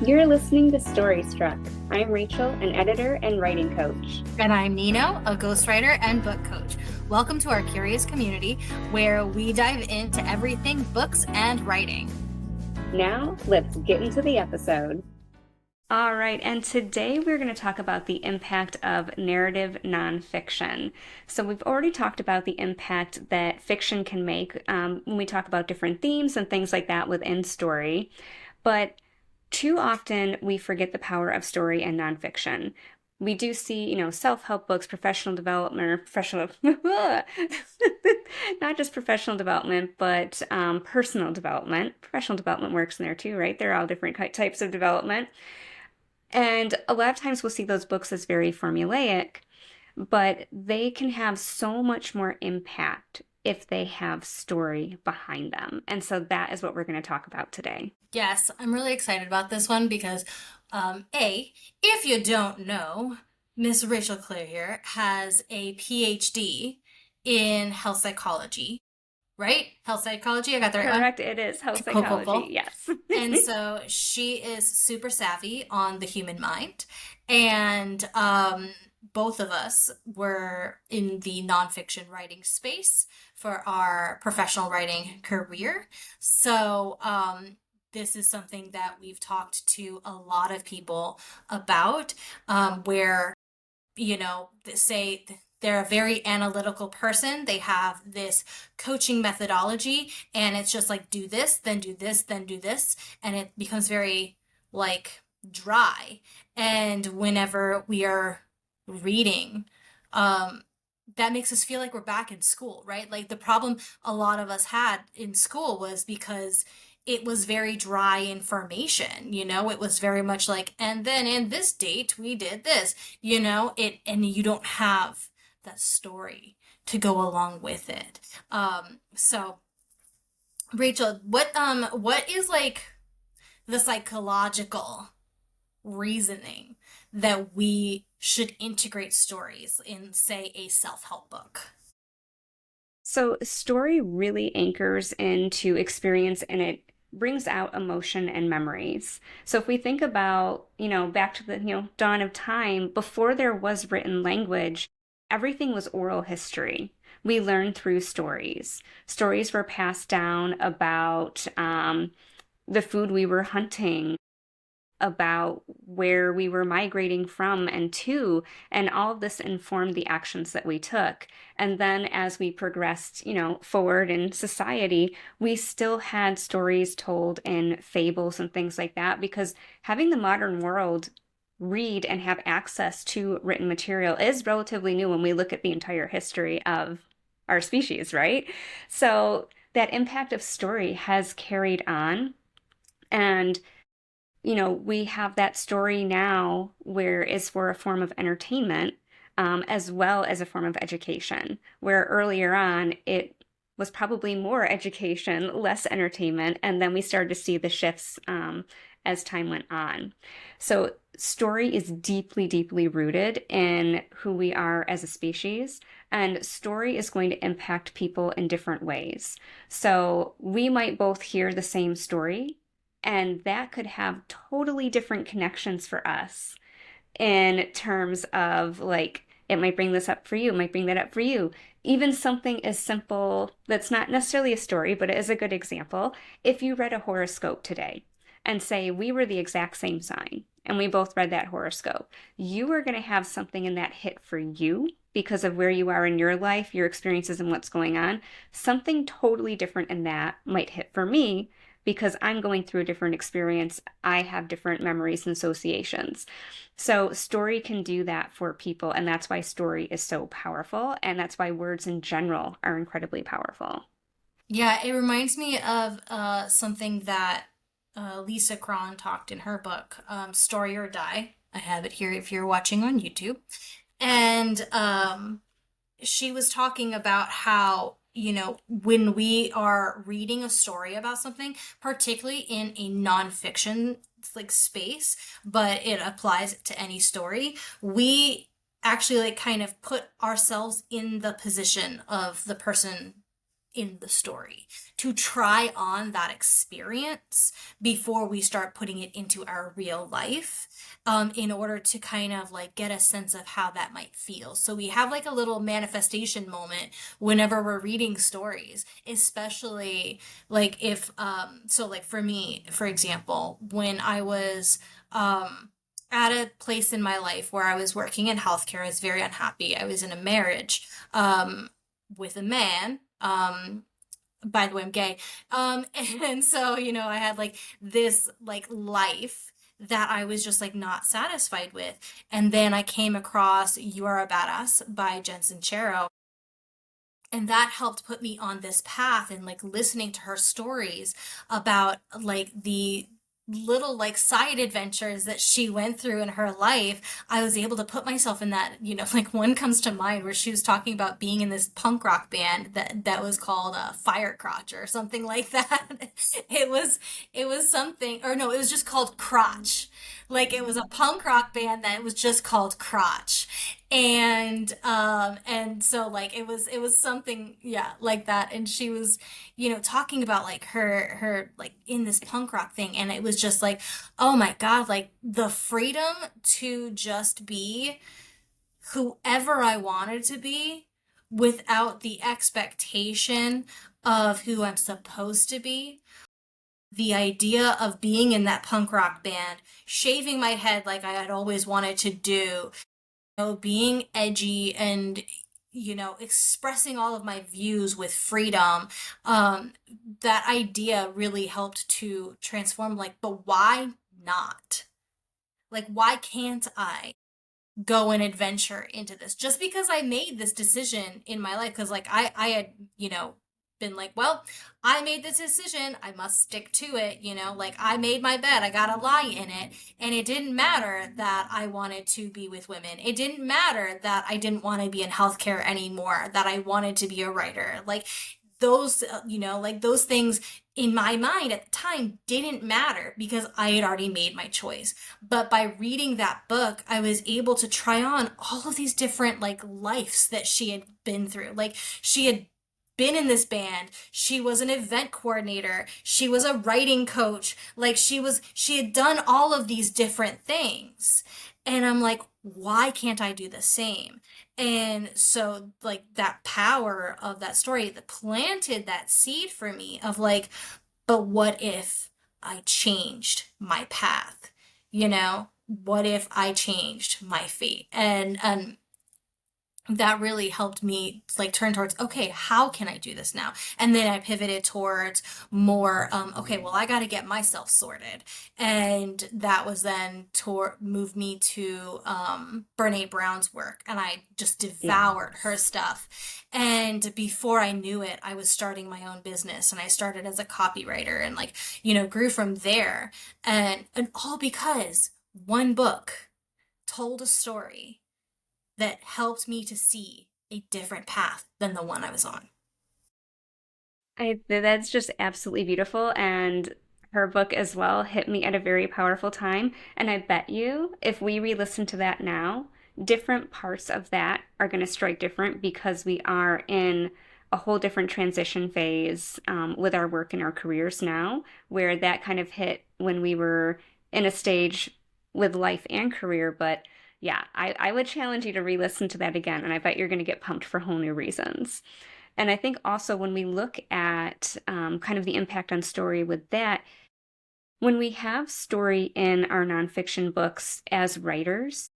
You're listening to Story Struck. I'm Rachel, an editor and writing coach. And I'm Neno, a ghostwriter and book coach. Welcome to our curious community where we dive into everything books and writing. Now, let's get into the episode. All right, and today we're going to talk about the impact of narrative nonfiction. So we've already talked about the impact that fiction can make when we talk about different themes and things like that within story. But too often we forget the power of story and nonfiction. We do see, self-help books, professional development, or professional, not just professional development, but personal development. Professional development works in there too, right? They're all different types of development. And a lot of times we'll see those books as very formulaic, but they can have so much more impact if they have story behind them. And so that is what we're going to talk about today. Yes, I'm really excited about this one because, if you don't know, Miss Rachel Clair here has a PhD in health psychology, right? Health psychology, I got the right one? Correct, it is health Cool, psychology, cool. yes. And so she is super savvy on the human mind. And both of us were in the nonfiction writing space for our professional writing career. So this is something that we've talked to a lot of people about, where, say they're a very analytical person. They have this coaching methodology, and it's just like, do this, then do this, then do this. And it becomes very like dry. And whenever we are reading, that makes us feel like we're back in school, right? Like the problem a lot of us had in school was because it was very dry information, it was very much like, and then in this date we did this, and you don't have that story to go along with it. So Rachel, what is like the psychological reasoning that we should integrate stories in, say, a self-help book? So story really anchors into experience, and it brings out emotion and memories. So if we think about, back to the, dawn of time, before there was written language, everything was oral history. We learned through stories. Stories were passed down about the food we were hunting, about where we were migrating from and to, and all of this informed the actions that we took. And then as we progressed, forward in society, we still had stories told in fables and things like that, because having the modern world read and have access to written material is relatively new when we look at the entire history of our species, right? So that impact of story has carried on. And we have that story now where it's for a form of entertainment, as well as a form of education, where earlier on it was probably more education, less entertainment, and then we started to see the shifts as time went on. So story is deeply, deeply rooted in who we are as a species, and story is going to impact people in different ways. So we might both hear the same story, and that could have totally different connections for us in terms of like, it might bring this up for you, it might bring that up for you. Even something as simple that's not necessarily a story, but it is a good example. If you read a horoscope today and say we were the exact same sign and we both read that horoscope, you are going to have something in that hit for you because of where you are in your life, your experiences, and what's going on. Something totally different in that might hit for me because I'm going through a different experience. I have different memories and associations. So story can do that for people, and that's why story is so powerful, and that's why words in general are incredibly powerful. Yeah, it reminds me of something that Lisa Cron talked in her book, Story or Die. I have it here if you're watching on YouTube. And she was talking about how, when we are reading a story about something, particularly in a nonfiction like space, but it applies to any story, we actually like kind of put ourselves in the position of the person in the story, to try on that experience before we start putting it into our real life, in order to kind of like get a sense of how that might feel. So we have like a little manifestation moment whenever we're reading stories, especially like if, so like for me, for example, when I was, at a place in my life where I was working in healthcare, I was very unhappy. I was in a marriage, with a man. By the way, I'm gay. And so, I had like this like life that I was just like not satisfied with. And then I came across You Are a Badass by Jen Sincero. And that helped put me on this path, and like listening to her stories about like the little like side adventures that she went through in her life, I was able to put myself in that, like one comes to mind where she was talking about being in this punk rock band that was called Firecrotch or something like that. It was something, or no, it was just called Crotch. Like it was a punk rock band that was just called Crotch. And so like it was something, yeah, like that. And she was, talking about like her like in this punk rock thing, and it was just like, oh my God, like the freedom to just be whoever I wanted to be without the expectation of who I'm supposed to be. The idea of being in that punk rock band, shaving my head like I had always wanted to do, being edgy and, expressing all of my views with freedom. Um, that idea really helped to transform, like, but why not? Like, why can't I go and adventure into this just because I made this decision in my life? Because like I had, been like, well, I made this decision, I must stick to it, like I made my bed, I gotta lie in it. And it didn't matter that I wanted to be with women, it didn't matter that I didn't want to be in healthcare anymore, that I wanted to be a writer. Like those, like those things in my mind at the time didn't matter because I had already made my choice. But by reading that book, I was able to try on all of these different like lives that she had been through. Like she had been in this band, she was an event coordinator, she was a writing coach, like she had done all of these different things. And I'm like, why can't I do the same? And so like that power of that story that planted that seed for me of like, but what if I changed my path? What if I changed my fate? And that really helped me like turn towards, okay, how can I do this now? And then I pivoted towards more, okay, well, I got to get myself sorted. And that was then moved me to Brene Brown's work, and I just devoured her Yes. stuff. And before I knew it, I was starting my own business, and I started as a copywriter and like, grew from there. And all because one book told a story that helped me to see a different path than the one I was on. That's just absolutely beautiful. And her book as well hit me at a very powerful time. And I bet you if we re-listen to that now, different parts of that are going to strike different because we are in a whole different transition phase with our work and our careers now, where that kind of hit when we were in a stage with life and career. But yeah, I would challenge you to re-listen to that again, and I bet you're going to get pumped for whole new reasons. And I think also when we look at kind of the impact on story with that, when we have story in our nonfiction books as writers,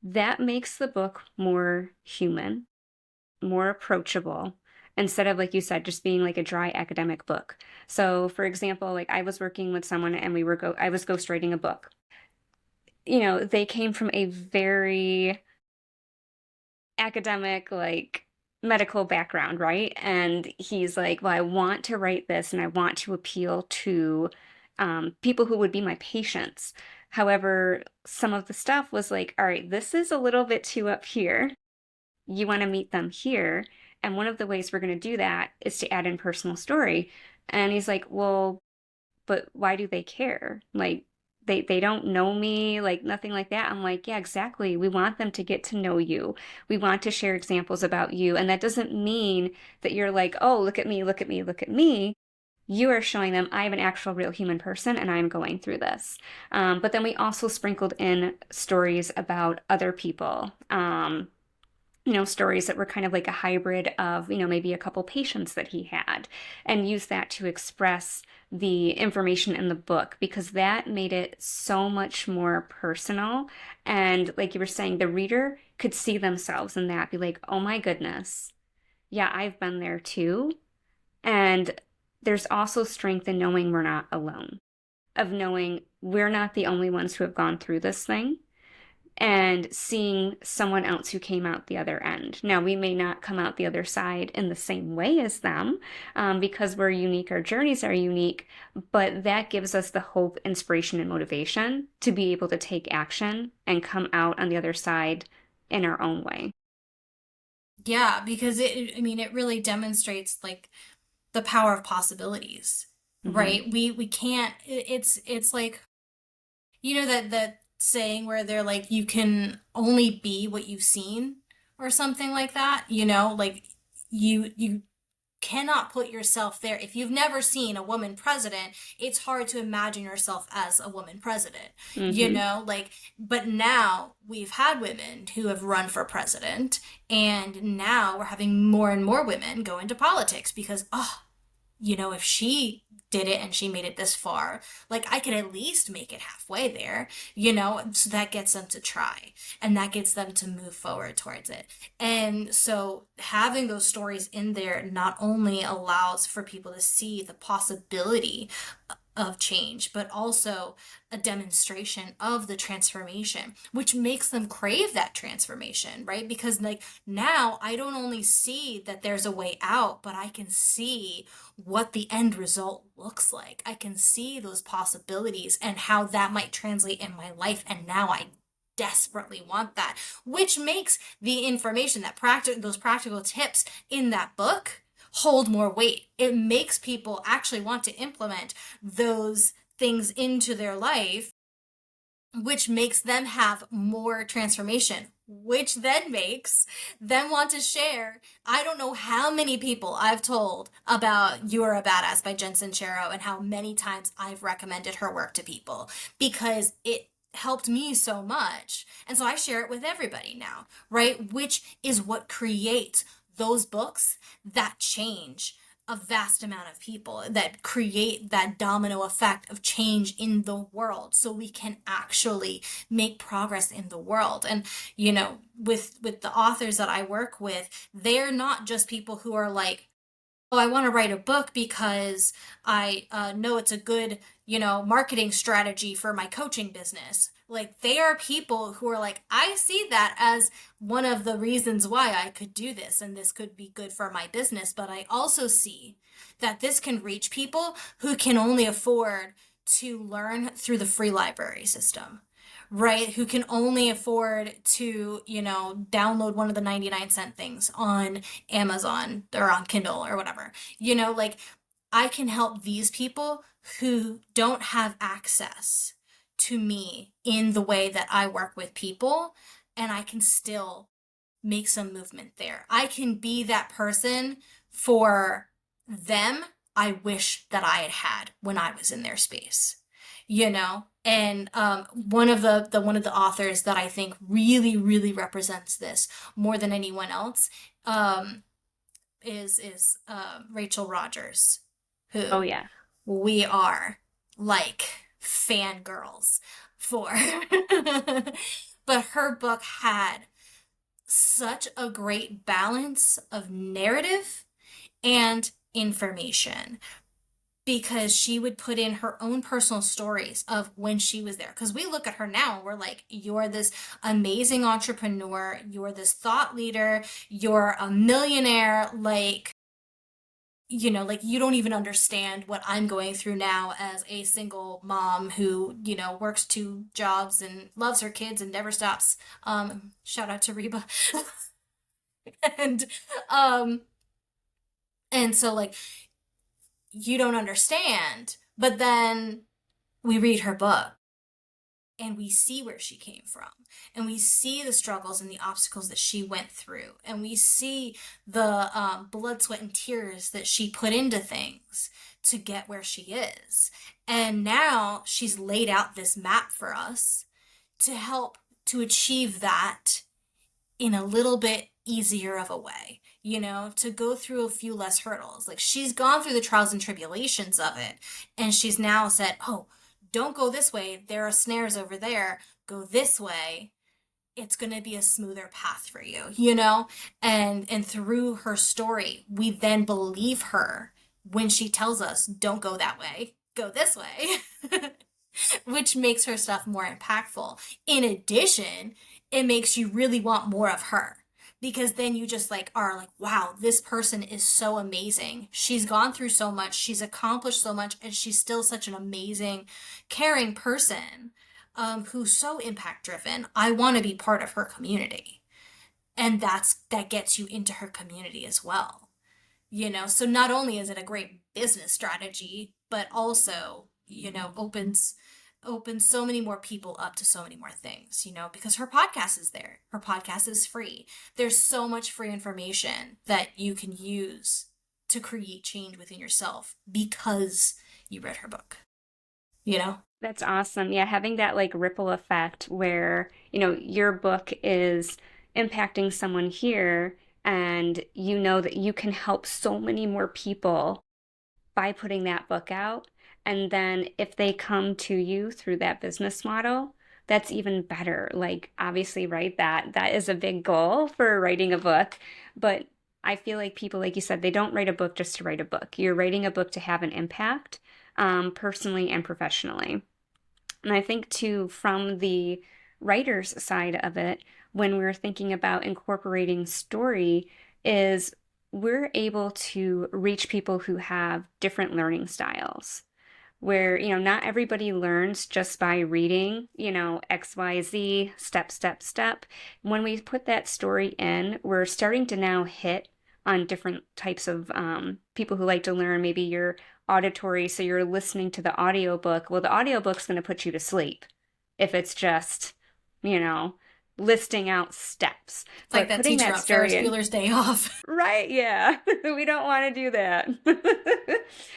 that makes the book more human, more approachable, instead of, like you said, just being like a dry academic book. So, for example, like I was working with someone and I was ghostwriting a book. They came from a very academic, like medical background, right? And he's like, well, I want to write this and I want to appeal to people who would be my patients. However, some of the stuff was like, all right, this is a little bit too up here. You want to meet them here. And one of the ways we're going to do that is to add in personal story. And he's like, well, but why do they care? Like, they don't know me, like nothing like that. I'm like, yeah, exactly. We want them to get to know you. We want to share examples about you. And that doesn't mean that you're like, oh, look at me, look at me, look at me. You are showing them I am an actual real human person and I'm going through this. But then we also sprinkled in stories about other people. Stories that were kind of like a hybrid of, maybe a couple patients that he had, and use that to express the information in the book because that made it so much more personal. And like you were saying, the reader could see themselves in that, be like, oh my goodness, yeah, I've been there too. And there's also strength in knowing we're not alone, of knowing we're not the only ones who have gone through this thing and seeing someone else who came out the other end. Now, we may not come out the other side in the same way as them because we're unique, our journeys are unique, but that gives us the hope, inspiration, and motivation to be able to take action and come out on the other side in our own way. Yeah, because I mean, it really demonstrates like the power of possibilities, Mm-hmm. right? We can't, it's like, you know, that saying where they're like, you can only be what you've seen or something like that, you know, like you cannot put yourself there. If you've never seen a woman president, it's hard to imagine yourself as a woman president, you Mm-hmm. know, like, but now we've had women who have run for president, and now we're having more and more women go into politics because, oh, you know, if she did it and she made it this far, like I could at least make it halfway there, you know? So that gets them to try and that gets them to move forward towards it. And so having those stories in there not only allows for people to see the possibility of change, but also a demonstration of the transformation, which makes them crave that transformation, right? Because, like, now I don't only see that there's a way out, but I can see what the end result looks like. I can see those possibilities and how that might translate in my life. And now I desperately want that, which makes the information that those practical tips in that book hold more weight. It makes people actually want to implement those things into their life, which makes them have more transformation, which then makes them want to share. I don't know how many people I've told about You're a Badass by Jen Sincero and how many times I've recommended her work to people because it helped me so much. And so I share it with everybody now, right? Which is what creates those books that change a vast amount of people, that create that domino effect of change in the world so we can actually make progress in the world. And you know, with the authors that I work with, they're not just people who are like, oh, I want to write a book because I know it's a good, you know, marketing strategy for my coaching business. Like, they are people who are like, I see that as one of the reasons why I could do this and this could be good for my business. But I also see that this can reach people who can only afford to learn through the free library system, right? Who can only afford to, you know, download one of the 99-cent things on Amazon or on Kindle or whatever. You know, like, I can help these people who don't have access to me in the way that I work with people, and I can still make some movement there. I can be that person for them I wish that I had had when I was in their space, you know? And one of the one of the authors that I think really represents this more than anyone else um, is Rachel Rogers, Oh, who yeah. we are like fangirls for. But her book had such a great balance of narrative and information because she would put in her own personal stories of when she was there. Because we look at her now and we're like, you're this amazing entrepreneur, you're this thought leader, you're a millionaire, like, you know, like, you don't even understand what I'm going through now as a single mom who, you know, works two jobs and loves her kids and never stops. Shout out to Reba. and um and so, like, you don't understand, but then we read her book and we see where she came from, and we see the struggles and the obstacles that she went through, and we see the blood, sweat, and tears that she put into things to get where she is. And now she's laid out this map for us to help to achieve that in a little bit easier of a way, to go through a few less hurdles. Like, she's gone through the trials and tribulations of it, and she's now said, oh, don't go this way. There are snares over there. Go this way. It's going to be a smoother path for you, And through her story, we then believe her when she tells us, don't go that way, go this way. Which makes her stuff more impactful. In addition, it makes you really want more of her, because then you just like are like, wow, this person is so amazing. She's gone through so much, she's accomplished so much, and she's still such an amazing, caring person, who's so impact driven. I want to be part of her community. And that gets you into her community as well. So not only is it a great business strategy, but also, opens so many more people up to so many more things, because her podcast is there. Her podcast is free. There's so much free information that you can use to create change within yourself because you read her book, you know? That's awesome. Yeah, having that like ripple effect where, your book is impacting someone here and you know that you can help so many more people by putting that book out. And then if they come to you through that business model, that's even better. Like, obviously, right, that is a big goal for writing a book, but I feel like people, like you said, they don't write a book just to write a book. You're writing a book to have an impact, personally and professionally. And I think too, from the writer's side of it, when we're thinking about incorporating story, is we're able to reach people who have different learning styles. Where, not everybody learns just by reading, XYZ, step, step, step. When we put that story in, we're starting to now hit on different types of people who like to learn. Maybe you're auditory, so you're listening to the audiobook. Well, the audiobook's going to put you to sleep if it's just, you know, listing out steps. It's like But that putting teacher that on Ferris story in, Bueller's Day Off. right, yeah, we don't want to do that.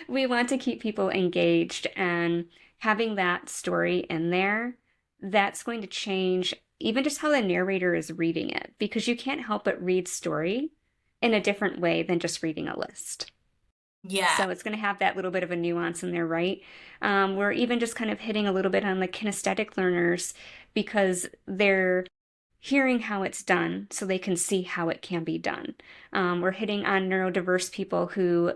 We want to keep people engaged, and having that story in there, that's going to change even just how the narrator is reading it, because you can't help but read story in a different way than just reading a list. Yeah. So it's going to have that little bit of a nuance in there, right? We're even just kind of hitting a little bit on the kinesthetic learners because they're hearing how it's done so they can see how it can be done. We're hitting on neurodiverse people who,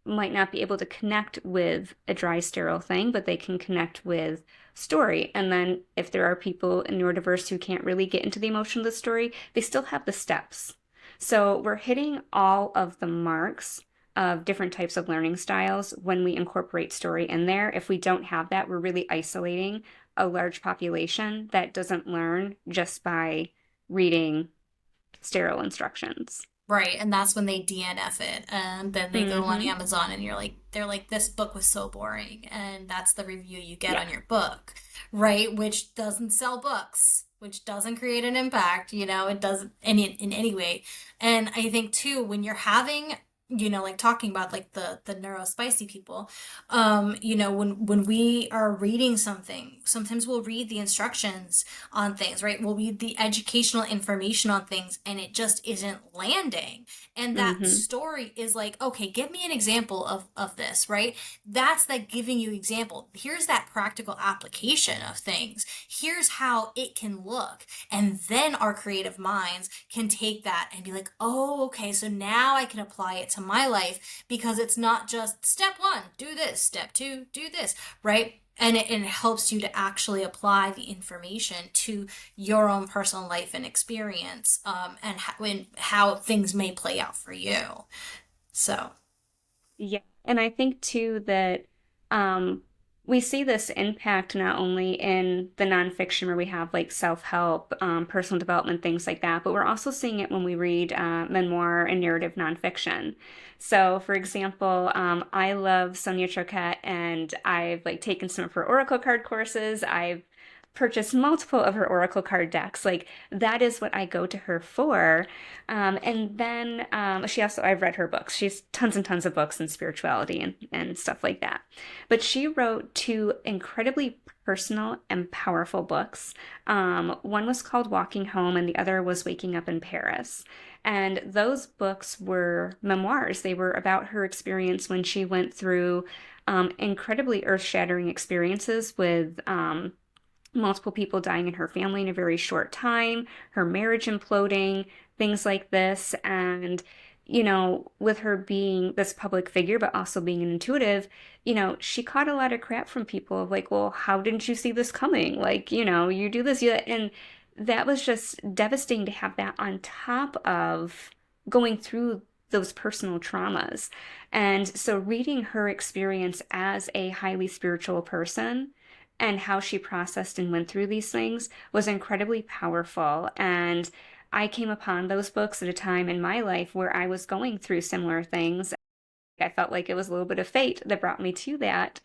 might not be able to connect with a dry, sterile thing, but they can connect with story. And then if there are people in neurodiverse who can't really get into the emotion of the story, they still have the steps. So we're hitting all of the marks of different types of learning styles when we incorporate story in there. If we don't have that, we're really isolating a large population that doesn't learn just by reading sterile instructions. Right, and that's when they DNF it, and then they go on Mm-hmm. Amazon, and they're like, this book was so boring, and that's the review you get Yeah. on your book, right? Which doesn't sell books, which doesn't create an impact, it doesn't in any way. And I think too, when you're having, like talking about like the neurospicy people, when we are reading something, sometimes we'll read the instructions on things, right? We'll read the educational information on things, and it just isn't landing. And that Mm-hmm. story is like, okay, give me an example of this, right? That's like giving you example. Here's that practical application of things. Here's how it can look. And then our creative minds can take that and be like, oh, okay, so now I can apply it to my life, because it's not just step one, do this, step two, do this, right? And it helps you to actually apply the information to your own personal life and experience, and how things may play out for you. So, Yeah. And I think too that um, we see this impact not only in the nonfiction where we have like self-help, personal development, things like that, but we're also seeing it when we read memoir and narrative nonfiction. So, for example, I love Sonia Choquette, and I've like taken some of her Oracle card courses. I've purchased multiple of her oracle card decks. Like that is what I go to her for. And then she also, I've read her books. She's tons and tons of books in spirituality and stuff like that. But she wrote two incredibly personal and powerful books. One was called Walking Home, and the other was Waking Up in Paris. And those books were memoirs. They were about her experience when she went through incredibly earth shattering experiences with multiple people dying in her family in a very short time, her marriage imploding, things like this. And, with her being this public figure, but also being an intuitive, she caught a lot of crap from people of like, well, how didn't you see this coming? Like, you do this, and that was just devastating to have that on top of going through those personal traumas. And so reading her experience as a highly spiritual person and how she processed and went through these things was incredibly powerful. And I came upon those books at a time in my life where I was going through similar things. I felt like it was a little bit of fate that brought me to that.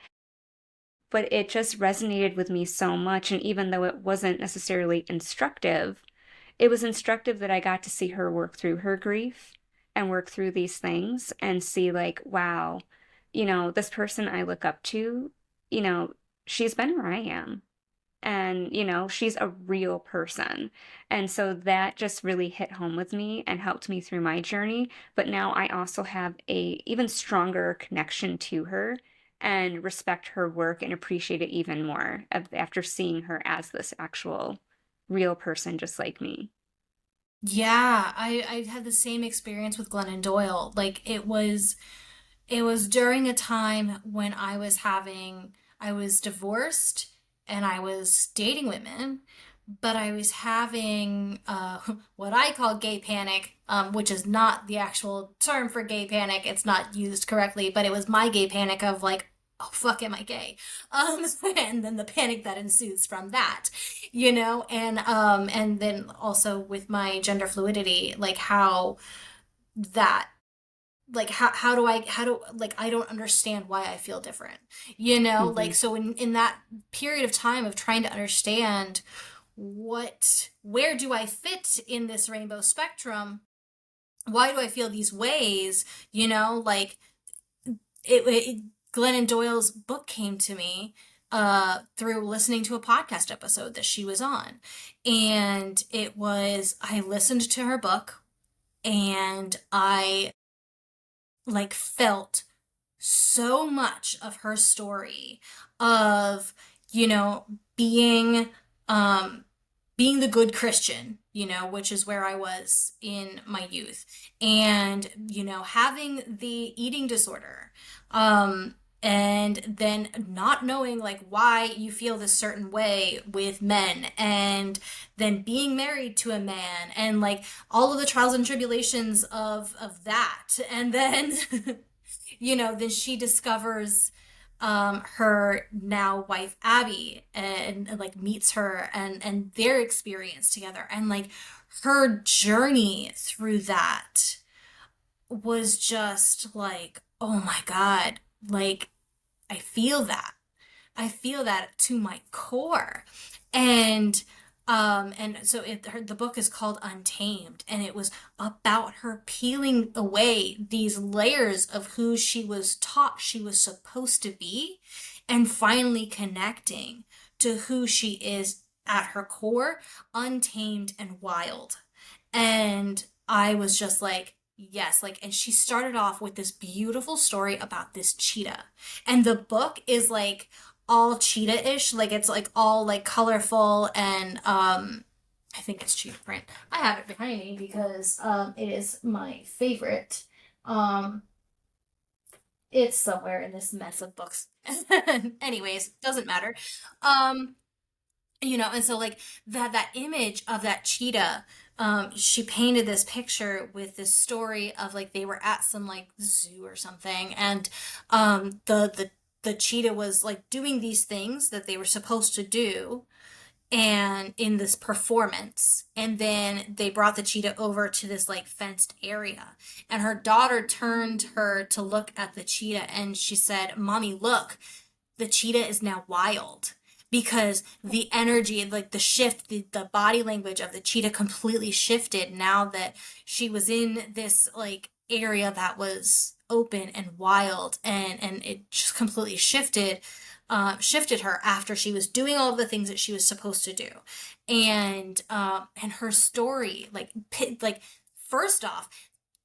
But it just resonated with me so much. And even though it wasn't necessarily instructive, it was instructive that I got to see her work through her grief and work through these things and see, like, wow, this person I look up to, you know, she's been where I am. And, she's a real person. And so that just really hit home with me and helped me through my journey. But now I also have a even stronger connection to her and respect her work and appreciate it even more after seeing her as this actual real person just like me. Yeah, I had the same experience with Glennon Doyle. Like it was during a time when I was divorced and I was dating women, but I was having what I call gay panic, which is not the actual term for gay panic. It's not used correctly, but it was my gay panic of like, oh fuck, am I gay? Um, and then the panic that ensues from that, and then also with my gender fluidity, like that how do like I don't understand why I feel different, Hmm. like so in that period of time of trying to understand where do I fit in this rainbow spectrum, why do I feel these ways, like it Glennon Doyle's book came to me through listening to a podcast episode that she was on, and I listened to her book and I like felt so much of her story of, you know, being um being the good Christian, which is where I was in my youth, and, having the eating disorder, and then not knowing like why you feel this certain way with men, and then being married to a man, and like all of the trials and tribulations of that, and then then she discovers her now wife Abby, and like meets her, and their experience together, and like her journey through that was just like, oh my God, like I feel that. I feel that to my core. And so the book is called Untamed, and it was about her peeling away these layers of who she was taught she was supposed to be, and finally connecting to who she is at her core, untamed and wild. And I was just like, yes, like, and she started off with this beautiful story about this cheetah. And the book is like all cheetah-ish, like it's like all like colorful, and I think it's cheetah print. I have it behind me because it is my favorite. Um it's somewhere in this mess of books. Anyways, doesn't matter. Um and so like that image of that cheetah, she painted this picture with this story of like they were at some like zoo or something, and the cheetah was like doing these things that they were supposed to do, and in this performance, and then they brought the cheetah over to this like fenced area, and her daughter turned her to look at the cheetah, and she said, "Mommy, look, the cheetah is now wild." because the energy, like the shift, the body language of the cheetah completely shifted now that she was in this like area that was open and wild, and it just completely shifted her after she was doing all of the things that she was supposed to do. And her story, like first off,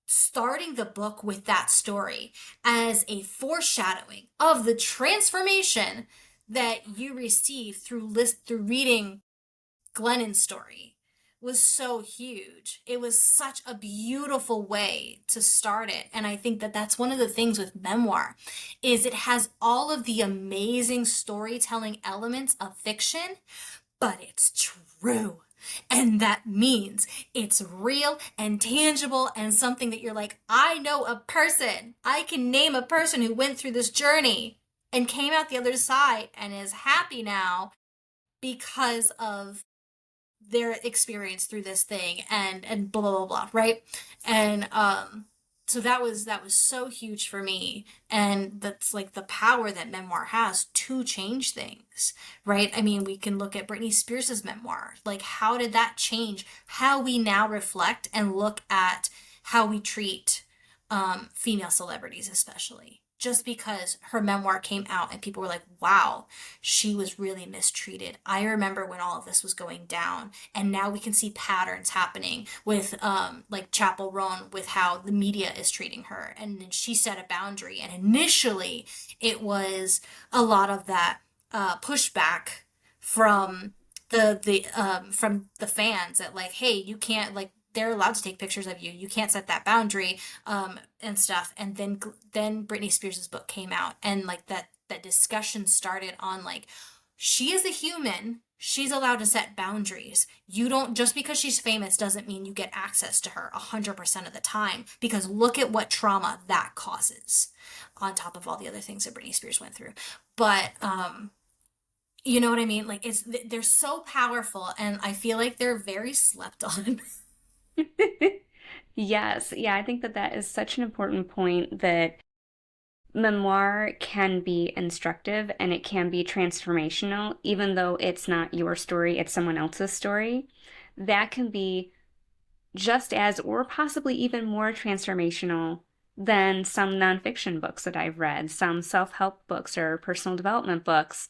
starting the book with that story as a foreshadowing of the transformation that you receive through reading Glennon's story was so huge. It was such a beautiful way to start it. And I think that that's one of the things with memoir is it has all of the amazing storytelling elements of fiction, but it's true. And that means it's real and tangible and something that you're like, I know a person. I can name a person who went through this journey and came out the other side and is happy now because of their experience through this thing, and blah blah blah, right? And so that was so huge for me, and that's like the power that memoir has to change things, right? I mean, we can look at Britney Spears's memoir. Like, how did that change how we now reflect and look at how we treat female celebrities, especially just because her memoir came out and people were like, wow, she was really mistreated. I remember when all of this was going down. And now we can see patterns happening with like Chapel Roan, with how the media is treating her. And then she set a boundary. And initially it was a lot of that pushback from the fans, that like, hey, you can't, like, they're allowed to take pictures of you. You can't set that boundary, and stuff. And then Britney Spears' book came out, and like that discussion started on like, she is a human. She's allowed to set boundaries. You don't, just because she's famous doesn't mean you get access to her 100% of the time, because look at what trauma that causes on top of all the other things that Britney Spears went through. But you know what I mean? Like, they're so powerful, and I feel like they're very slept on. Yes, yeah, I think that that is such an important point, that memoir can be instructive and it can be transformational, even though it's not your story, it's someone else's story. That can be just as, or possibly even more transformational than some nonfiction books that I've read, some self help books or personal development books.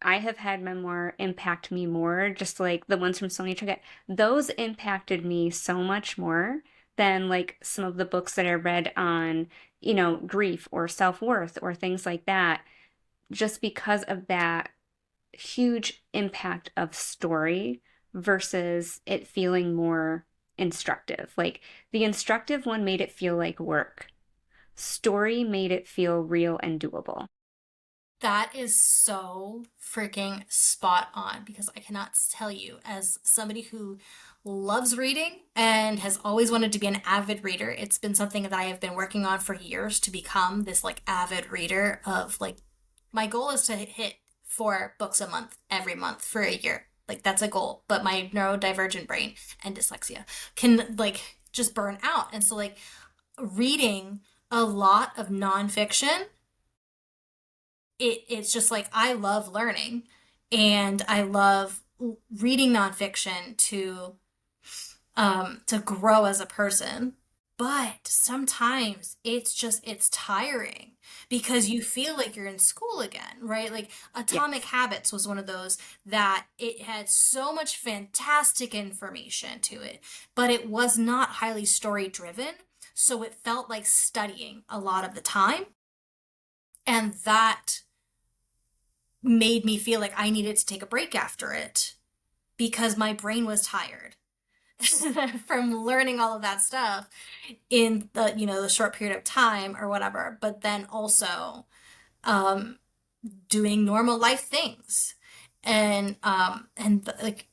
I have had memoir impact me more, just like the ones from Sonia Choquette. Those impacted me so much more than like some of the books that I read on, grief or self-worth or things like that, just because of that huge impact of story versus it feeling more instructive. Like the instructive one made it feel like work. Story made it feel real and doable. That is so freaking spot on, because I cannot tell you, as somebody who loves reading and has always wanted to be an avid reader, it's been something that I have been working on for years, to become this like avid reader of like, my goal is to hit 4 books a month every month for a year. Like, that's a goal, but my neurodivergent brain and dyslexia can like just burn out. And so like reading a lot of nonfiction, it's just like, I love learning, and I love reading nonfiction to grow as a person. But sometimes it's tiring, because you feel like you're in school again, right? Like Atomic Yes. Habits was one of those that it had so much fantastic information to it, but it was not highly story driven. So it felt like studying a lot of the time. And that made me feel like I needed to take a break after it, because my brain was tired from learning all of that stuff in the short period of time or whatever, but then also um doing normal life things. And like,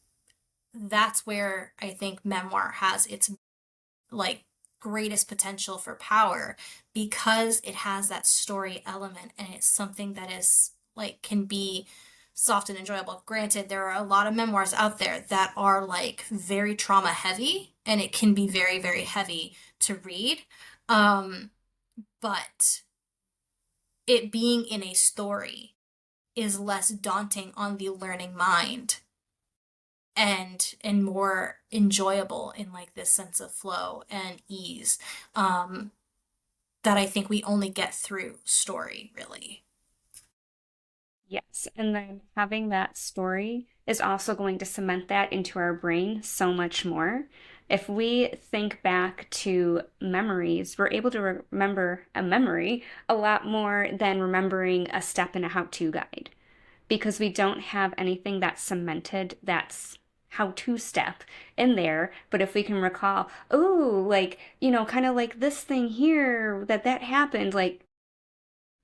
that's where I think memoir has its like greatest potential for power, because it has that story element, and it's something that is like, can be soft and enjoyable. Granted, there are a lot of memoirs out there that are like very trauma heavy, and it can be very, very heavy to read. Um, but it being in a story is less daunting on the learning mind and more enjoyable in like this sense of flow and ease, that I think we only get through story, really. Yes, and then having that story is also going to cement that into our brain so much more. If we think back to memories, we're able to remember a memory a lot more than remembering a step in a how-to guide because we don't have anything that's cemented that's how-to step in there. But if we can recall, oh, like, kind of like this thing here that happened, like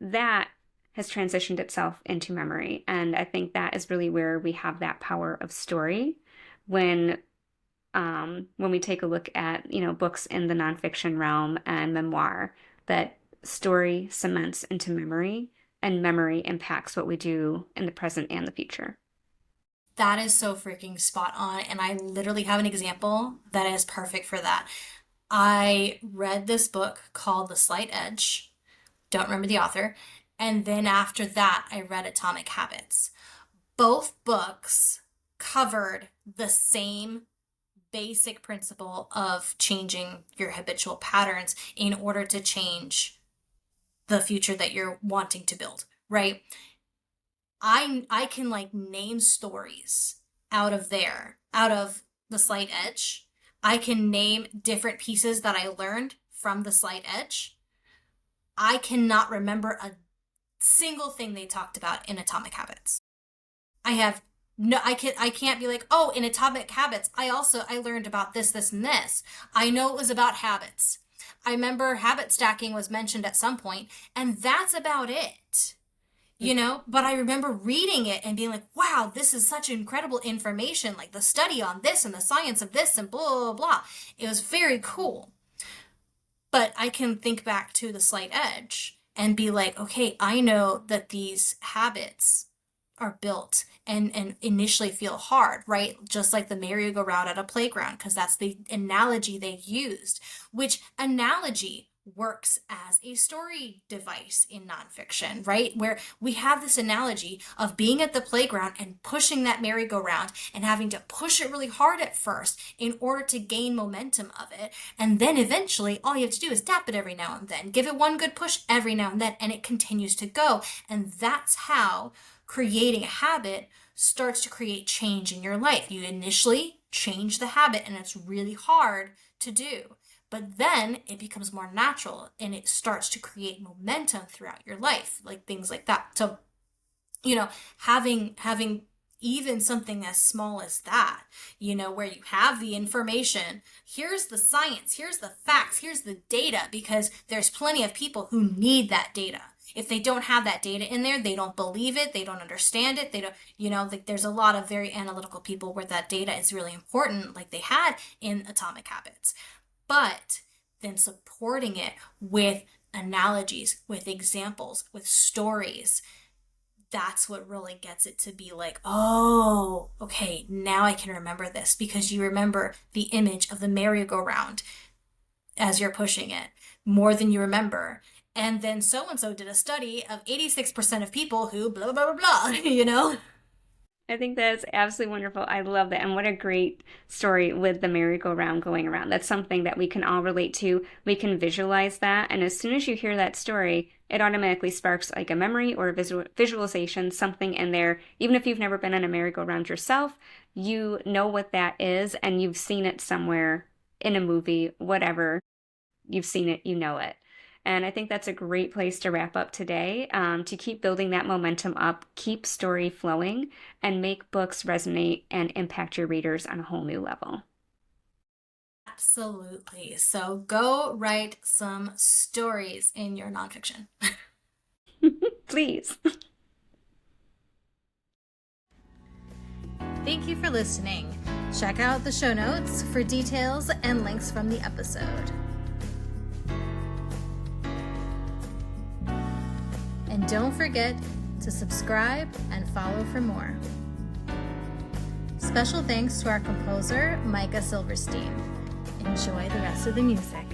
that has transitioned itself into memory. And I think that is really where we have that power of story when when we take a look at, books in the nonfiction realm and memoir, that story cements into memory and memory impacts what we do in the present and the future. That is so freaking spot on. And I literally have an example that is perfect for that. I read this book called The Slight Edge. Don't remember the author. And then after that, I read Atomic Habits. Both books covered the same basic principle of changing your habitual patterns in order to change the future that you're wanting to build, right? I can like name stories out of there, out of The Slight Edge. I can name different pieces that I learned from The Slight Edge. I cannot remember a single thing they talked about in Atomic Habits. I have no, I can't be like, oh, in Atomic Habits, I learned about this, this, and this. I know it was about habits. I remember habit stacking was mentioned at some point, and that's about it. But I remember reading it and being like, wow, this is such incredible information, like the study on this and the science of this and blah, blah, blah. It was very cool. But I can think back to The Slight Edge and be like, okay, I know that these habits are built and initially feel hard, right? Just like the merry-go-round at a playground, because that's the analogy they used, which analogy works as a story device in nonfiction, right? Where we have this analogy of being at the playground and pushing that merry-go-round and having to push it really hard at first in order to gain momentum of it. And then eventually all you have to do is tap it every now and then, give it one good push every now and then, and it continues to go. And that's how creating a habit starts to create change in your life. You initially change the habit and it's really hard to do. But then it becomes more natural and it starts to create momentum throughout your life, like things like that. So, having even something as small as that, where you have the information, here's the science, here's the facts, here's the data, because there's plenty of people who need that data. If they don't have that data in there, they don't believe it, they don't understand it, they don't, like there's a lot of very analytical people where that data is really important, like they had in Atomic Habits. But then supporting it with analogies, with examples, with stories, that's what really gets it to be like, oh, okay, now I can remember this, because you remember the image of the merry-go-round as you're pushing it more than you remember. And then so-and-so did a study of 86% of people who blah, blah, blah, blah, I think that's absolutely wonderful. I love that. And what a great story with the merry-go-round going around. That's something that we can all relate to. We can visualize that. And as soon as you hear that story, it automatically sparks like a memory or a visualization, something in there. Even if you've never been on a merry-go-round yourself, you know what that is and you've seen it somewhere in a movie, whatever. You've seen it, you know it. And I think that's a great place to wrap up today, to keep building that momentum up, keep story flowing, and make books resonate and impact your readers on a whole new level. Absolutely. So go write some stories in your nonfiction. Please. Thank you for listening. Check out the show notes for details and links from the episode. And don't forget to subscribe and follow for more. Special thanks to our composer, Micah Silverstein. Enjoy the rest of the music.